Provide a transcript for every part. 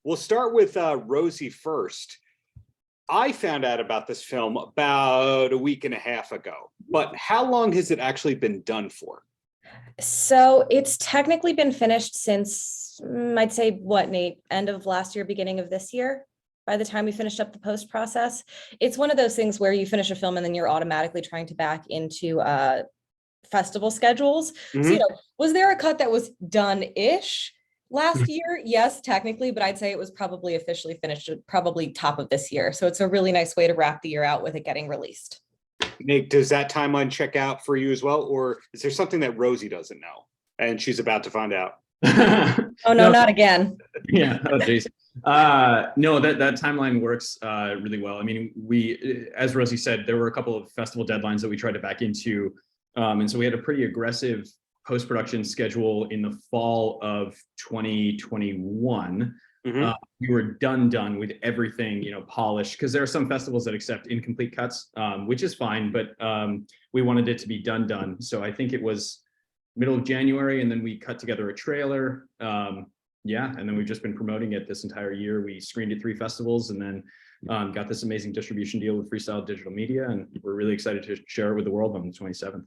We'll start with Rosie first. I found out about this film about a week and a half ago, but how long has it actually been done for? So it's technically been finished since, I'd say, what, Nate, end of last year, beginning of this year, by the time we finished up the post process. It's one of those things where you finish a film and then you're automatically trying to back into festival schedules. So, was there a cut that was done-ish last year? Yes, technically, but I'd say it was probably officially finished probably top of this year. So it's a really nice way to wrap the year out with it getting released. Nick, does that timeline check out for you as well? Or is there something that Rosie doesn't know and she's about to find out? Oh, no, not again. Yeah. Oh, geez. No, that timeline works really well. I mean, we, as Rosie said, there were a couple of festival deadlines that we tried to back into. And so we had a pretty aggressive post-production schedule in the fall of 2021. We were done with everything, polished, because there are some festivals that accept incomplete cuts, which is fine, but we wanted it to be done. So I think it was middle of January, and then we cut together a trailer. And then we've just been promoting it this entire year. We screened at 3 festivals, and then got this amazing distribution deal with Freestyle Digital Media, and we're really excited to share it with the world on the 27th.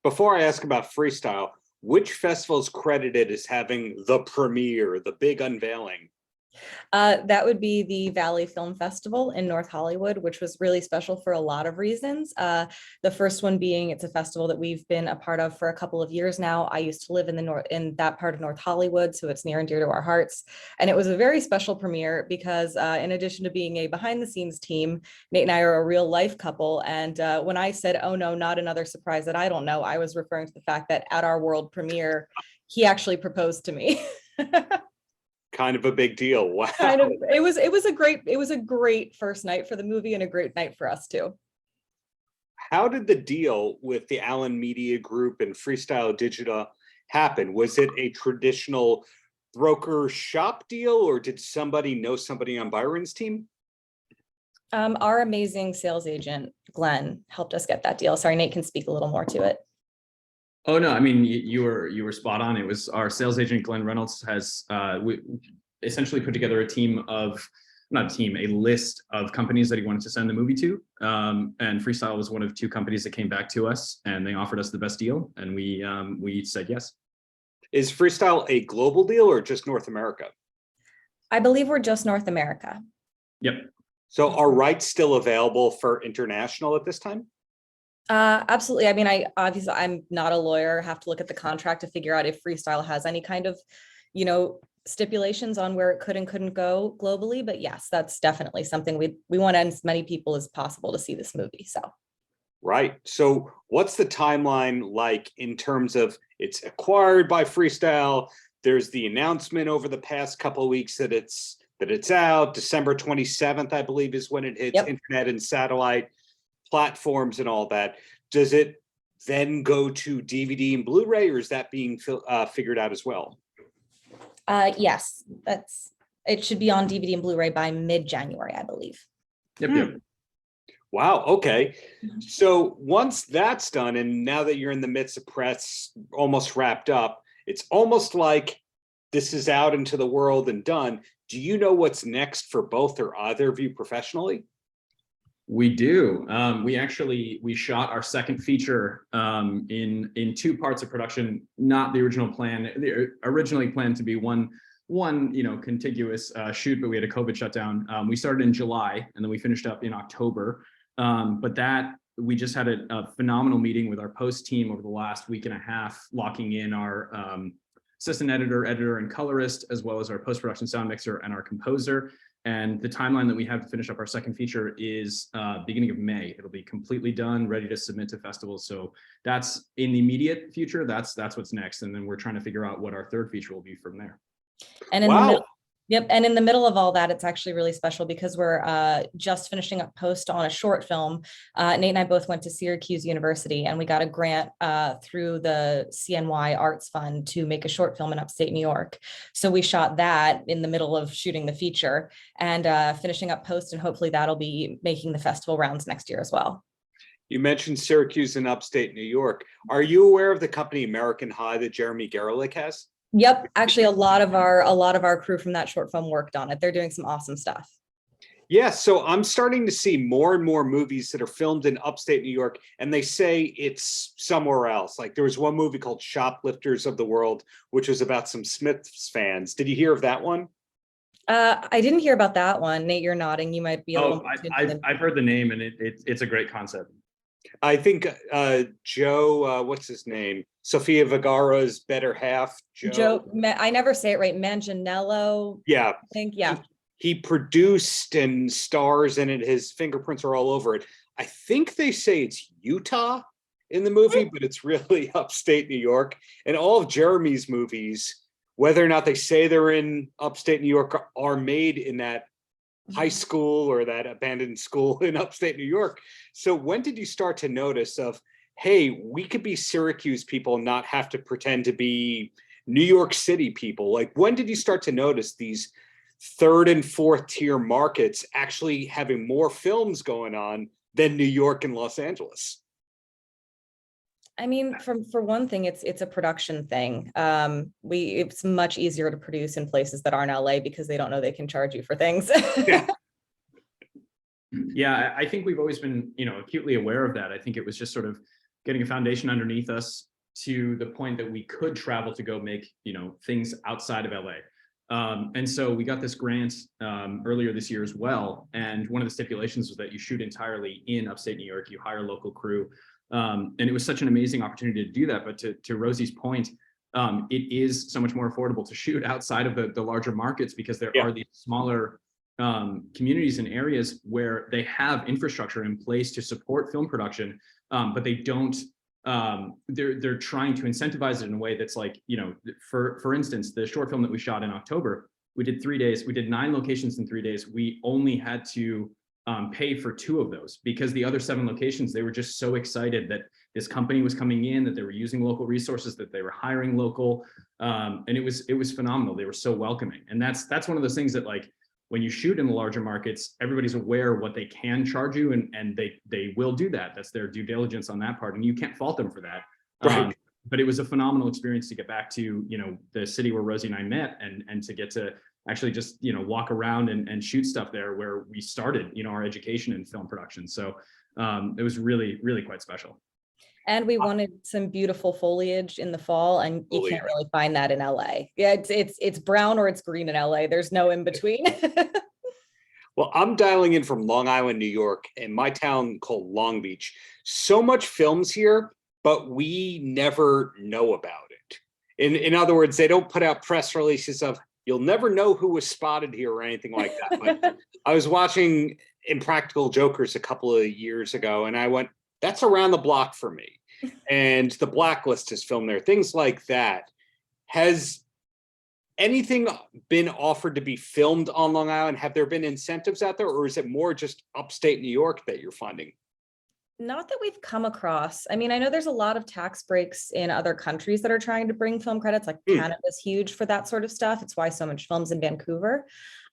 Before I ask about Freestyle, which festival is credited as having the premiere, the big unveiling? That would be the Valley Film Festival in North Hollywood, which was really special for a lot of reasons. The first one being it's a festival that we've been a part of for a couple of years now. I used to live in that part of North Hollywood, so it's near and dear to our hearts. And it was a very special premiere because in addition to being a behind the scenes team, Nate and I are a real life couple. And when I said, "Oh no, not another surprise that I don't know," I was referring to the fact that at our world premiere, he actually proposed to me. Kind of a big deal. Wow. It was a great first night for the movie and a great night for us too. How did the deal with the Allen Media Group and Freestyle Digital happen? Was it a traditional broker shop deal, or did somebody know somebody on Byron's team? Our amazing sales agent, Glenn, helped us get that deal. Sorry, Nate can speak a little more to it. Oh no, I mean, you were spot on. It was our sales agent, Glenn Reynolds, has we essentially put together a list of companies that he wanted to send the movie to. And Freestyle was one of 2 companies that came back to us, and they offered us the best deal, and we said yes. Is Freestyle a global deal or just North America? I believe we're just North America. Yep. So are rights still available for international at this time? Absolutely. I mean, I'm not a lawyer. I have to look at the contract to figure out if Freestyle has any kind of, stipulations on where it could and couldn't go globally. But yes, that's definitely something we want as many people as possible to see this movie. So. Right. So what's the timeline like in terms of it's acquired by Freestyle? There's the announcement over the past couple of weeks that it's out. December 27th, I believe, is when it hits internet and satellite platforms and all that. Does it then go to DVD and Blu-ray, or is that being figured out as well? Yes, it should be on DVD and Blu-ray by mid-January, I believe. Yep. Wow. Okay. So once that's done, and now that you're in the midst of press, almost wrapped up, it's almost like this is out into the world and done. Do you know what's next for both or either of you professionally? We do. We shot our second feature in 2 parts of production. Not the original plan. They originally planned to be one contiguous shoot, but we had a COVID shutdown. We started in July, and then we finished up in October. But we just had a phenomenal meeting with our post team over the last week and a half, locking in our assistant editor, and colorist, as well as our post-production sound mixer and our composer. And the timeline that we have to finish up our second feature is beginning of May. It'll be completely done, ready to submit to festivals. So that's in the immediate future. That's what's next. And then we're trying to figure out what our third feature will be from there. And and in the middle of all that, it's actually really special because we're just finishing up post on a short film. Nate and I both went to Syracuse University, and we got a grant through the CNY Arts Fund to make a short film in upstate New York. So we shot that in the middle of shooting the feature and finishing up post, and hopefully that'll be making the festival rounds next year as well. You mentioned Syracuse and upstate New York. Are you aware of the company American High that Jeremy Gerlich has? Yep, actually, a lot of our crew from that short film worked on it. They're doing some awesome stuff. Yeah, so I'm starting to see more and more movies that are filmed in upstate New York, and they say it's somewhere else. Like there was one movie called Shoplifters of the World, which was about some Smiths fans. Did you hear of that one? I didn't hear about that one. Nate, you're nodding. You might be a little Oh, more tuned in. I've heard the name, and it's a great concept. I think Joe, what's his name? Sofia Vergara's better half, Joe. I never say it right. Manganiello. Yeah. I think, yeah. He produced and stars in it. His fingerprints are all over it. I think they say it's Utah in the movie, but it's really upstate New York. And all of Jeremy's movies, whether or not they say they're in upstate New York, are made in that high school or that abandoned school in upstate New York. So when did you start to notice of, hey, we could be Syracuse people and not have to pretend to be New York City people? Like, when did you start to notice these third and fourth tier markets actually having more films going on than New York and Los Angeles? I mean, for one thing, it's a production thing. It's much easier to produce in places that aren't LA because they don't know they can charge you for things. Yeah. Yeah, I think we've always been, acutely aware of that. I think it was just sort of getting a foundation underneath us to the point that we could travel to go make, things outside of LA. And so we got this grant earlier this year as well. And one of the stipulations was that you shoot entirely in upstate New York, you hire local crew. And it was such an amazing opportunity to do that. But to Rosie's point, it is so much more affordable to shoot outside of the larger markets because there are these smaller communities and areas where they have infrastructure in place to support film production, but they don't. They're trying to incentivize it in a way that's like, for instance, the short film that we shot in October, we did 3 days. We did 9 locations in 3 days. We only had to pay for 2 of those because the other 7 locations, they were just so excited that this company was coming in, that they were using local resources, that they were hiring local, and it was phenomenal. They were so welcoming, and that's one of those things that, like, when you shoot in the larger markets, everybody's aware what they can charge you, and they will do that. That's their due diligence on that part, and you can't fault them for that. Right. But it was a phenomenal experience to get back to, the city where Rosie and I met, and to get to actually just, walk around and shoot stuff there where we started, our education in film production. So it was really, really quite special. And we wanted some beautiful foliage in the fall, and you can't really find that in LA. Yeah, it's brown or it's green in LA. There's no in between. Well, I'm dialing in from Long Island, New York, in my town called Long Beach. So much films here, but we never know about it. In other words, they don't put out press releases of, you'll never know who was spotted here or anything like that. But I was watching Impractical Jokers a couple of years ago, and I went, that's around the block for me. And The Blacklist is filmed there, things like that. Has anything been offered to be filmed on Long Island? Have there been incentives out there, or is it more just upstate New York that you're finding? Not that we've come across. I mean, I know there's a lot of tax breaks in other countries that are trying to bring film credits, like Canada's huge for that sort of stuff. It's why so much film's in Vancouver.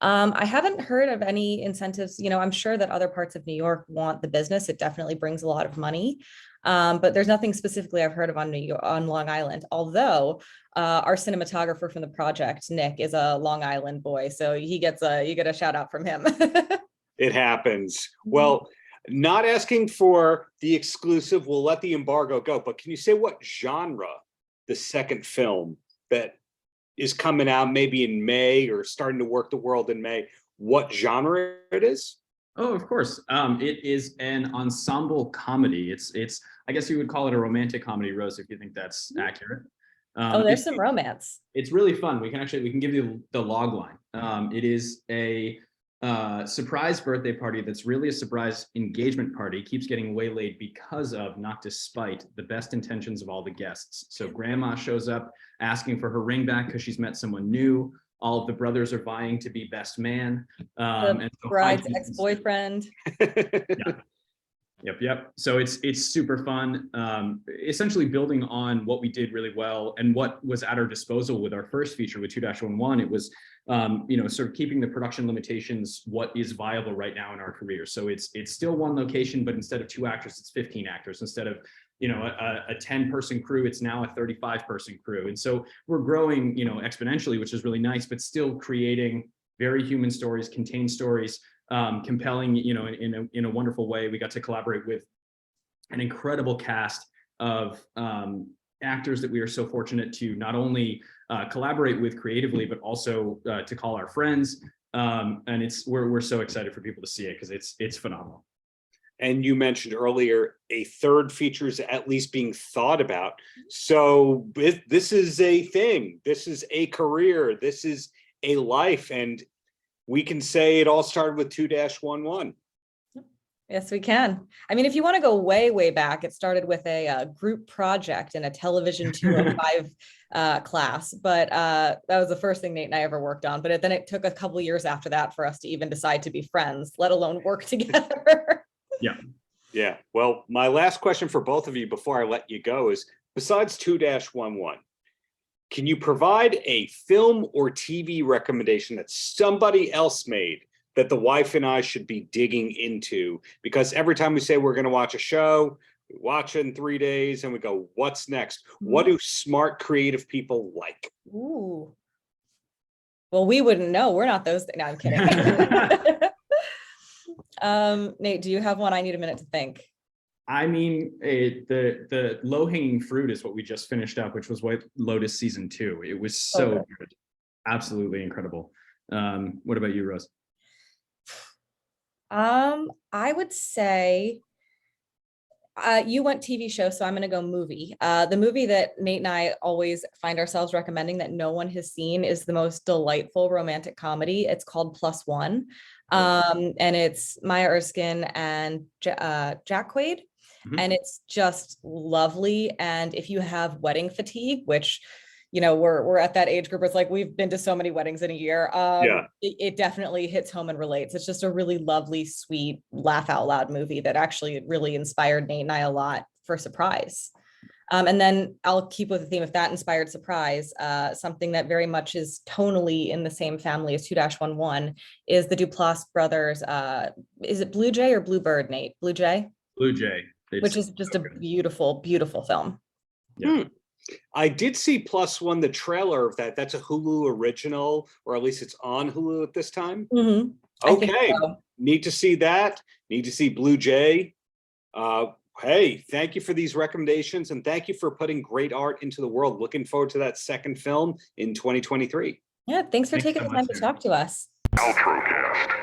I haven't heard of any incentives. I'm sure that other parts of New York want the business. It definitely brings a lot of money. But there's nothing specifically I've heard of on Long Island, although our cinematographer from the project, Nick, is a Long Island boy. So you get a shout out from him. It happens. Well, not asking for the exclusive, we'll let the embargo go, but can you say what genre the second film that is coming out maybe in May or starting to work the world in May, what genre it is? Oh, of course. It is an ensemble comedy. It's I guess you would call it a romantic comedy, Rose, if you think that's accurate. There's some romance. It's really fun. We can give you the log line. It is a surprise birthday party that's really a surprise engagement party. Keeps getting waylaid because of, not despite, the best intentions of all the guests. So grandma shows up asking for her ring back because she's met someone new. All of the brothers are vying to be best man. And so bride's ex-boyfriend. Yep. So it's super fun. Essentially building on what we did really well and what was at our disposal with our first feature with 2-11. It was, sort of keeping the production limitations, what is viable right now in our career. So it's still one location, but instead of 2 actors, it's 15 actors. Instead of a 10-person crew. It's now a 35-person crew. And so we're growing, exponentially, which is really nice, but still creating very human stories, contained stories, compelling, in a wonderful way. We got to collaborate with an incredible cast of actors that we are so fortunate to not only collaborate with creatively, but also to call our friends. And we're so excited for people to see it because it's phenomenal. And you mentioned earlier a third feature is at least being thought about. So this is a thing. This is a career. This is a life. And we can say it all started with 2-11. Yes, we can. I mean, if you want to go way, way back, it started with a group project in a television 205 class. But that was the first thing Nate and I ever worked on. But then it took a couple of years after that for us to even decide to be friends, let alone work together. Yeah. Well, my last question for both of you before I let you go is, besides 2-11, can you provide a film or TV recommendation that somebody else made that the wife and I should be digging into? Because every time we say we're going to watch a show, we watch it in 3 days and we go, what's next? What do smart, creative people like? Ooh. Well, we wouldn't know. We're not those. No, I'm kidding. Nate, do you have one? I need a minute to think. I mean, the low-hanging fruit is what we just finished up, which was White Lotus season 2. It was so good. Absolutely incredible. What about you, Rose? I would say you went TV show, so I'm going to go movie. The movie that Nate and I always find ourselves recommending that no one has seen is the most delightful romantic comedy. It's called +1. And it's Maya Erskine and Jack Quaid. And it's just lovely. And if you have wedding fatigue, which, we're at that age group, it's like we've been to so many weddings in a year. It definitely hits home and relates. It's just a really lovely, sweet, laugh out loud movie that actually really inspired Nate and I a lot for Surprise. And then I'll keep with the theme of that inspired Surprise. Something that very much is tonally in the same family as 2-11 is the Duplass brothers. Is it Blue Jay or Bluebird, Nate? Blue Jay? Blue Jay. Which is just a beautiful, beautiful film. Yeah. I did see +1, the trailer of that. That's a Hulu original, or at least it's on Hulu at this time. Okay. So. Need to see that. Need to see Blue Jay. Hey, thank you for these recommendations, and thank you for putting great art into the world. Looking forward to that second film in 2023. Yeah, thanks for taking the time to talk to us. Paltrocast.